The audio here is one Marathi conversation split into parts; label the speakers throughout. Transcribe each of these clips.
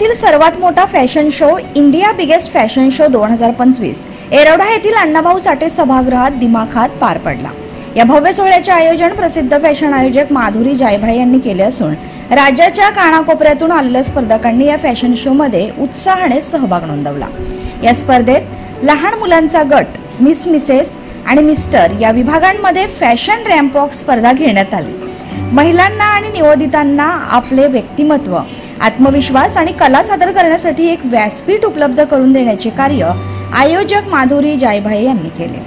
Speaker 1: महाराष्ट्रातील सर्वात मोठा fashion show India biggest fashion show 2025 Yerwada येथील अण्णाभाऊ साठे सभागृहात दिमाखात पार पडला। या भव्य सोहळ्याचे आयोजन प्रसिद्ध फॅशन आयोजक माधुरी जायभाई यांनी केले असून राज्याच्या कानाकोपऱ्यातून आलेल्या स्पर्धकांनी या फॅशन शो मध्ये उत्साहाने सहभाग नोंदवला। या स्पर्धेत लहान मुलांचा गट, मिस, मिसेस आणि मिस्टर या विभागांमध्ये फॅशन रॅम्प वॉक स्पर्धा घेण्यात आली। महिलांना आणि निवडितांना आपले व्यक्तिमत्व, आत्मविश्वास आणि कला सादर करण्यासाठी एक व्यासपीठ उपलब्ध करून देण्याचे कार्य आयोजक माधुरी जायभाई यांनी केले।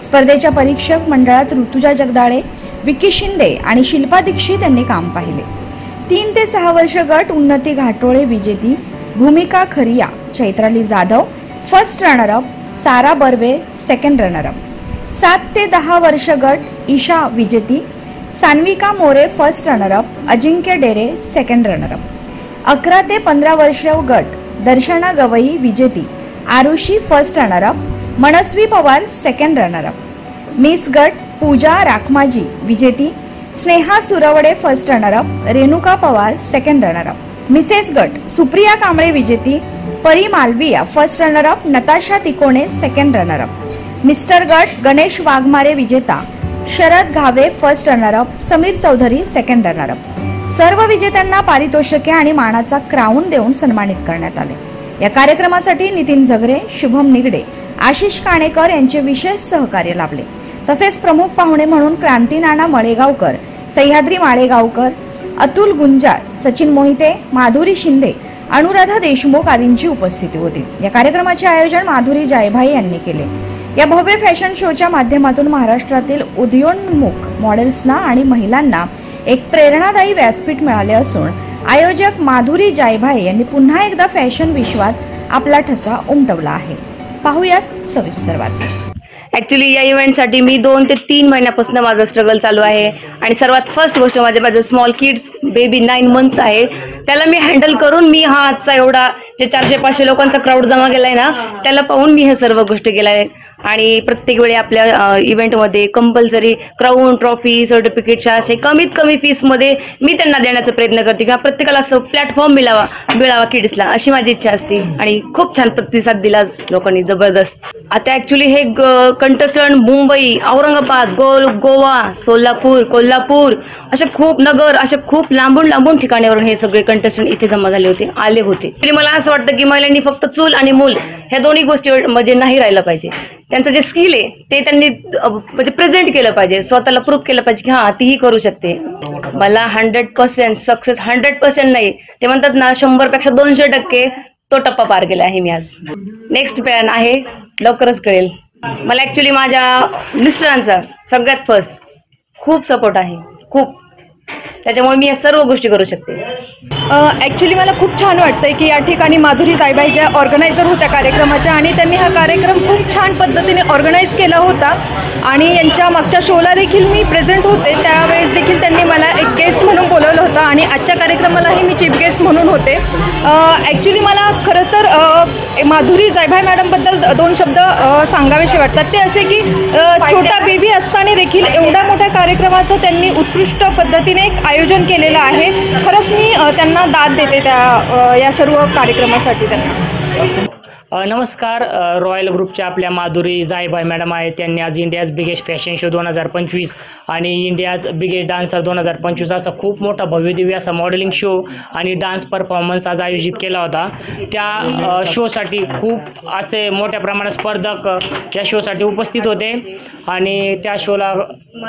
Speaker 1: स्पर्धेच्या परीक्षक मंडळात ऋतुजा जगदाळे, विकी शिंदे आणि शिल्पा दीक्षित यांनी काम पाहिले। 3 ते 6 वर्ष गट उन्नती घाटोळे विजेती, Bhumika Khariya, Chaitrali Jadhav first runner up, Sara Barve second runner up. 7 ते 10 वर्ष गट ईशा विजेती, Sanvika More first runner up, Ajinkya Dere second runner up. 11 ते 15 वर्ष गट दर्शना गवई विजेती, Arushi first runner up, Manasvi Pawar second runner up. Miss गट पूजा राखमाजी विजेती, Sneha Suravade first runner up, Renuka Pawar second runner up. Mrs गट सुप्रिया कांबळे विजेती, Pari Malviya first runner up, Natasha Tikone second runner up. Mr गट गणेश वाघमारे विजेता, Sharad Ghave first runner up, Sameer Chaudhari second runner up. सर्व विजेत्यांना पारितोषिके आणि मानाचा क्राऊन देऊन सन्मानित करण्यात आले। या कार्यक्रमासाठी नितीन झगरे, शुभम निगडे, आशिष काणेकर यांचे विशेष सहकार्य लाभले। तसेच प्रमुख पाहुणे म्हणून क्रांती नाना मळेगावकर, सह्याद्री माळेगावकर, अतुल गुंजाळ, सचिन मोहिते, माधुरी शिंदे, अनुराधा देशमुख आदींची उपस्थिती होती। या कार्यक्रमाचे आयोजन माधुरी जायभाई यांनी केले। या भव्य फॅशन शोच्या माध्यमातून महाराष्ट्रातील उदयोन्मुख मॉडेल्सना आणि महिलांना एक प्रेरणादायी व्यासपीठ मिळाले असून आयोजक माधुरी जायभाई यांनी पुन्हा एकदा फॅशन विश्वात आपला ठसा उमटवला आहे। पाहुयात सविस्तर बातमी।
Speaker 2: ऍक्च्युली या इव्हेंटसाठी मी 2 ते 3 महिन्यापासून माझं स्ट्रगल चालू आहे आणि सर्वात फर्स्ट गोष्ट माझं स्मॉल किड्स बेबी 9 मंथ्स आहे, त्याला मी हँडल करून मी हा आजचा एवढा जे 400-500 लोकांचा क्राऊड जमा केलाय ना, त्याला पाहून मी हे सर्व गोष्टी केल्या आणि प्रत्येक वेळी आपल्या इव्हेंटमध्ये कंपल्सरी क्राऊन, ट्रॉफी, सर्टिफिकेटच्या असे कमीत कमी फीसमध्ये मी त्यांना देण्याचा प्रयत्न करते किंवा प्रत्येकाला असं प्लॅटफॉर्म मिळावा किड्सला, अशी माझी इच्छा असते आणि खूप छान प्रतिसाद दिला लोकांनी, जबरदस्त। आता ऍक्च्युली हे कंटेस्टंट मुंबई, औरंगाबाद, गोवा, सोलापूर, कोल्हापूर असे खूप नगर, असे खूप लांबून ठिकाणावरून हे सगळे कंटेस्टंट इथे जमा आले होते। मला असं वाटतं की महिलांनी फक्त चूल आणि मूल ह्या दोन्ही गोष्टी म्हणजे नाही राहिलं पाहिजे। त्यांचं जे स्किल आहे ते त्यांनी म्हणजे प्रेझेंट केलं पाहिजे, स्वतःला प्रूव्ह केलं पाहिजे की हा तीही करू शकते। मला 100% सक्सेस 100% नाही, ते म्हणतात ना 100पेक्षा 200% तो टप्पा पार केला आहे मी आज। नेक्स्ट प्लॅन आहे, लवकरच कळेल। मला ऍक्च्युली माझ्या मिस्टरांचा सगळ्यात फर्स्ट खूप सपोर्ट आहे, खूप, त्याच्यामुळे मी या सर्व गोष्टी करू शकते।
Speaker 3: ॲक्च्युली मला खूप छान वाटतंय की या ठिकाणी माधुरी जायभाई ज्या ऑर्गनायझर होत्या कार्यक्रमाच्या आणि त्यांनी हा कार्यक्रम खूप छान पद्धतीने ऑर्गनाईज केला होता आणि यांच्या मागच्या शोला देखील मी प्रेझेंट होते, त्यावेळेस देखील त्यांनी मला एक गेस्ट म्हणून बोलवलं होतं आणि आजच्या कार्यक्रमालाही मी चीफ गेस्ट म्हणून होते। ॲक्च्युली मला खरं तर माधुरी जायभाई मॅडमबद्दल 2 शब्द सांगावेसे वाटतात। ते असे की छोटा बेबी असताना देखील एवढ्या मोठ्या कार्यक्रमाचं त्यांनी उत्कृष्ट पद्धतीने एक आयोजन केलेलं आहे। खरंच मी त्यांना दाद देते त्या या सर्व कार्यक्रमासाठी त्यांना।
Speaker 4: नमस्कार, रॉयल ग्रुपच्या आपल्या माधुरी जायभाई मॅडम आहेत, त्यांनी आज इंडियाज बिगेस्ट फॅशन शो 2025 आणि इंडियाज बिगेस्ट डान्सर 2025 असा खूप मोठा भव्यदिव्य असा मॉडेलिंग शो आणि डान्स परफॉर्मन्स आज आयोजित केला होता। त्या शोसाठी खूप असे मोठ्या प्रमाणात स्पर्धक या शोसाठी उपस्थित होते आणि त्या शोला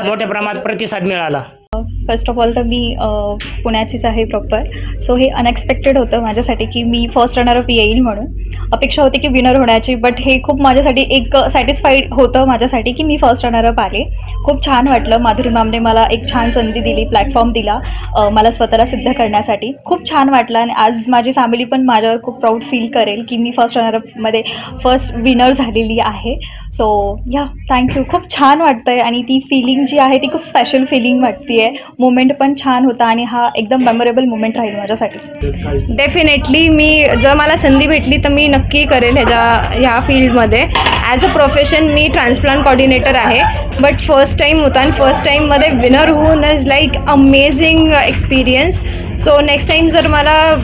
Speaker 4: मोठ्या प्रमाणात प्रतिसाद मिळाला।
Speaker 5: फर्स्ट ऑफ ऑल तर मी पुण्याचीच आहे प्रॉपर, सो हे अनएक्सपेक्टेड होतं माझ्यासाठी की मी फर्स्ट रनरअप येईल म्हणून। अपेक्षा होती की विनर होण्याची, बट हे खूप माझ्यासाठी एक सॅटिस्फाईड होतं माझ्यासाठी की मी फर्स्ट रनरअप आले। खूप छान वाटलं, माधुरी मॅमने मला एक छान संधी दिली, प्लॅटफॉर्म दिला मला स्वतःला सिद्ध करण्यासाठी। खूप छान वाटलं आणि आज माझी फॅमिली पण माझ्यावर खूप प्राऊड फील करेल की मी फर्स्ट रनरअपमध्ये फर्स्ट विनर झालेली आहे। सो या थँक्यू, खूप छान वाटतं आहे आणि ती फिलिंग जी आहे ती खूप स्पेशल फिलिंग वाटते आहे। मोमेंट पण छान होता आणि हा एकदम मेमोरेबल मोमेंट राहील माझ्यासाठी.
Speaker 3: डेफिनेटली मी जर मला संधी भेटली तर मी नक्की करेल ह्या फील्डमध्ये. As a profession me transplant coordinator आहे, बट फर्स्ट टाईम होता आणि फर्स्ट टाईममध्ये विनर होऊन is like amazing experience. So next time जर मला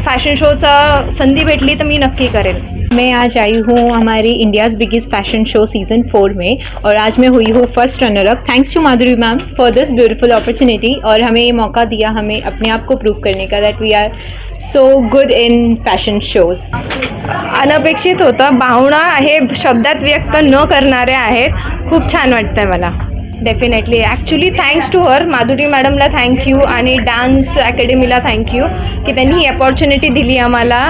Speaker 3: फॅशन शोचा संधी भेटली तर मी नक्की करेल.
Speaker 6: मैं आज आई हूँ हमारी India's biggest fashion show season 4 में, और आज मैं हुई हूँ first runner up. Thanks to Madhuri ma'am for this beautiful opportunity, और हमें ये मौका दिया हमें अपने आप को प्रूव करने का that we are so good in fashion shows.
Speaker 3: अनपेक्षित होतं. भावना हे शब्दात व्यक्त न करणारे आहेत. खूप छान वाटतं मला. Definitely actually thanks to her, Madhuri मॅडमला थँक्यू आणि डान्स अकॅडमीला थँक्यू की त्यांनी ही अपॉर्च्युनिटी दिली आम्हाला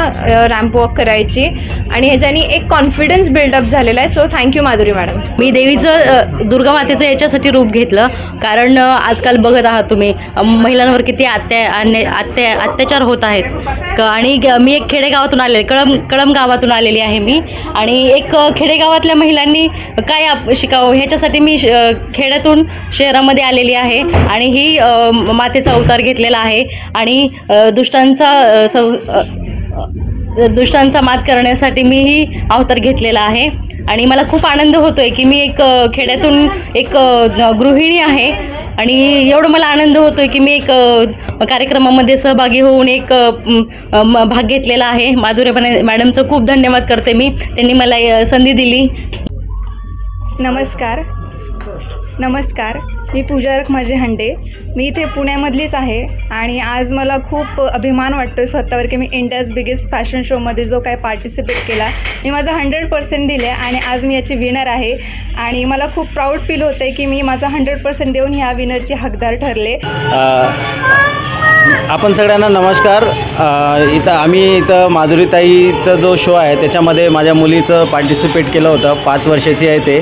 Speaker 3: रॅम्प वॉक करायची, आणि ह्याच्यानी एक कॉन्फिडन्स बिल्डअप झालेला आहे. So thank you Madhuri madam.
Speaker 2: मी देवीचं दुर्गा मातेचं याच्यासाठी रूप घेतलं, कारण आजकाल बघत आहात तुम्ही महिलांवर किती अत्याचार होत आहेत. आणि मी एक खेडेगावातून आलेले कळम गावातून आलेली आहे मी, आणि एक खेडेगावातल्या महिलांनी काय शिकावं ह्याच्यासाठी मी खेड्यातून शहरामध्ये आलेली आहे, आणि ही मातेचा अवतार घेतलेला आहे, आणि दुष्टांचा मात करण्यासाठी मी ही अवतार घेतलेला आहे. आणि मला खूप आनंद होतोय की मी एक खेड्यातून एक गृहिणी आहे, आणि एवढं मला आनंद होतोय की मी एक कार्यक्रमामध्ये सहभागी होऊन एक भाग घेतलेला आहे. माधुरी मॅडमचं खूप धन्यवाद करते मी, त्यांनी मला संधी दिली.
Speaker 7: नमस्कार, मी पूजा रखमाजी हंडे. मी इथे पुण्यामधलीच आहे, आणि आज मला खूप अभिमान वाटतो स्वतःवर की मी इंडियाज बिगेस्ट फॅशन शोमध्ये जो काय पार्टिसिपेट केला, मी माझा 100% दिले, आणि आज मी याची विनर आहे. आणि मला खूप प्राऊड फील होते की मी माझा 100% देऊन ह्या विनरची हकदार ठरले.
Speaker 8: आपण सगळ्यांना नमस्कार. आम्ही इथं माधुरीताईचा जो शो आहे त्याच्यामध्ये माझ्या मुलीचं पार्टिसिपेट केलं होतं. 5 वर्षाची आहे ते.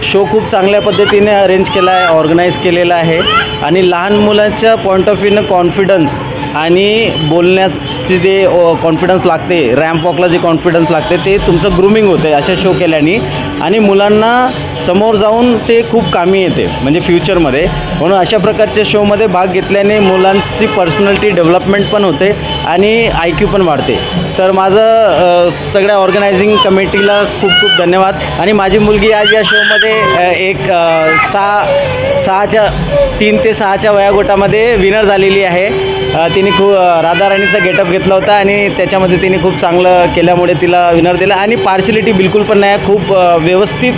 Speaker 8: शो खूप चांगल्या पद्धतीने अरेंज केला आहे, ऑर्गनाईज केलेला आहे, आणि लहान मुलांच्या पॉईंट ऑफ व्ह्यूनं कॉन्फिडन्स आणि बोलण्याची जे कॉन्फिडन्स लागते, रॅम्प वॉकला जे कॉन्फिडन्स लागते ते तुमचं ग्रूमिंग होते अशा शो केल्याने, आणि मुलांना समोर जाऊन ते खूप कामी येते म्हणजे फ्युचरमध्ये. म्हणून अशा प्रकारच्या शोमध्ये भाग घेतल्याने मुलांची पर्सनॅलिटी डेव्हलपमेंट पण होते आणि IQ पण वाढते. तर माझं सगळ्या ऑर्गनायझिंग कमिटीला खूप खूप धन्यवाद. आणि माझी मुलगी आज या शोमध्ये एक 3 ते 6च्या वयोगटामध्ये विनर झालेली आहे. तिने खूप राधाराणीचा गेटअप घेतला होता, आणि त्याच्यामध्ये तिने खूप चांगलं केल्यामुळे तिला विनर दिला. आणि पार्शलिटी बिलकुल पण नाही, खूप व्यवस्थित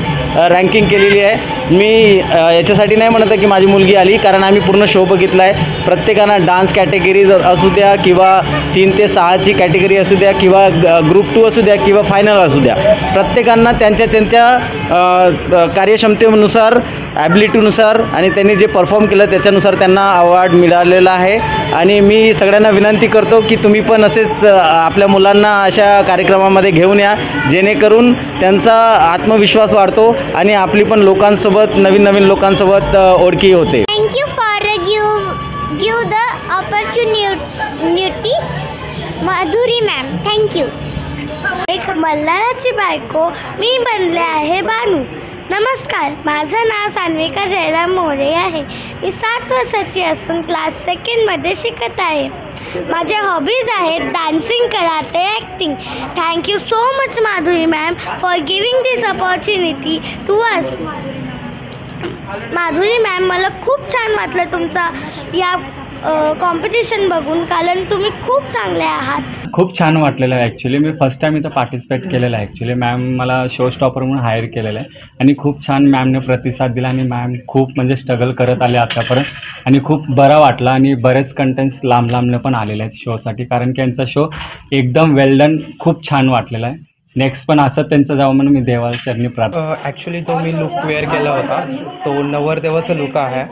Speaker 8: रँकिंग केलेली आहे. मी याच्यासाठी नाही म्हणत आहे की माझी मुलगी आली, कारण आम्ही पूर्ण शो बघितला आहे. प्रत्येकानं डान्स कॅटेगरी असू द्या, किंवा 3 ते 6ची कॅटेगरी असू द्या, किंवा ग्रुप 2 असू द्या, किंवा फायनल असू द्या, प्रत्येकांना त्यांच्या कार्यक्षमतेनुसार, ॲबिलिटीनुसार, आणि त्यांनी जे परफॉर्म केलं त्याच्यानुसार त्यांना अवॉर्ड मिळालेला आहे. आणि मी सगळ्यांना विनंती करतो की तुम्ही पण असेच आपल्या मुलांना अशा कार्यक्रमामध्ये घेऊन या, जेणेकरून त्यांचा आत्मविश्वास वाढतो आणि आपली पण लोकांसोबत, नवीन लोकांसोबत ओळखी होते.
Speaker 9: Thank you for give the opportunity Madhuri ma'am. Thank you. एक मल्हाराची बायको मी बनले आहे बानू. नमस्कार, माझं नाव सान्विका जयराम मोरे आहे. मी 7 वर्षाची असून क्लास 2मध्ये शिकत आहे. माझ्या हॉबीज आहेत dancing, karate, acting. Thank you so much Madhuri ma'am for giving this opportunity to us. Madhuri ma'am, मला खूप छान वाटलं तुमचा या कॉम्पिटिशन बघून, कारण तुम्ही खूप चांगले आहात.
Speaker 10: खूप छान वाटलेलं आहे. ॲक्च्युली मी फर्स्ट टाईम इथं पार्टिसिपेट केलेलं आहे. ॲक्च्युली मॅम मला शो स्टॉपर म्हणून हायर केलेलं आहे, आणि खूप छान मॅमने प्रतिसाद दिला, आणि मॅम खूप म्हणजे स्ट्रगल करत आले आतापर्यंत, आणि खूप बरं वाटलं. आणि बरेच कंटेंट्स लांबने पण आलेले आहेत शोसाठी, कारण की यांचा शो एकदम वेल डन, खूप छान वाटलेला आहे. नेक्स्ट पण असं त्यांचं जावं म्हणून मी देवाचरणी प्रार्थना.
Speaker 11: ॲक्च्युली जो मी लुक वेअर केला होता तो नवरदेवाचं लुक आहे,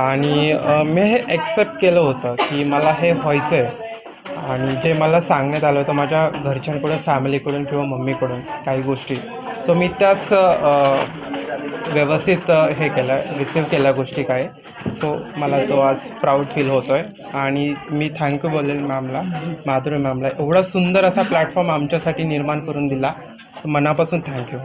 Speaker 11: आणि मी हे ॲक्सेप्ट केलं होतं की मला हे व्हायचं आहे. आणि जे मला सांगण्यात आलं होतं माझ्या घरच्यांकडून, फॅमिलीकडून किंवा मम्मीकडून काही गोष्टी, सो मी त्याच व्यवस्थित हे केलं, रिसीव केल्या गोष्टी काय. सो मला तो आज प्राऊड फील होतो आहे, आणि मी थँक्यू बोलेल मॅमला, माधुरी मॅमला, एवढा सुंदर असा प्लॅटफॉर्म आमच्यासाठी निर्माण करून दिला. मनापासून थँक्यू.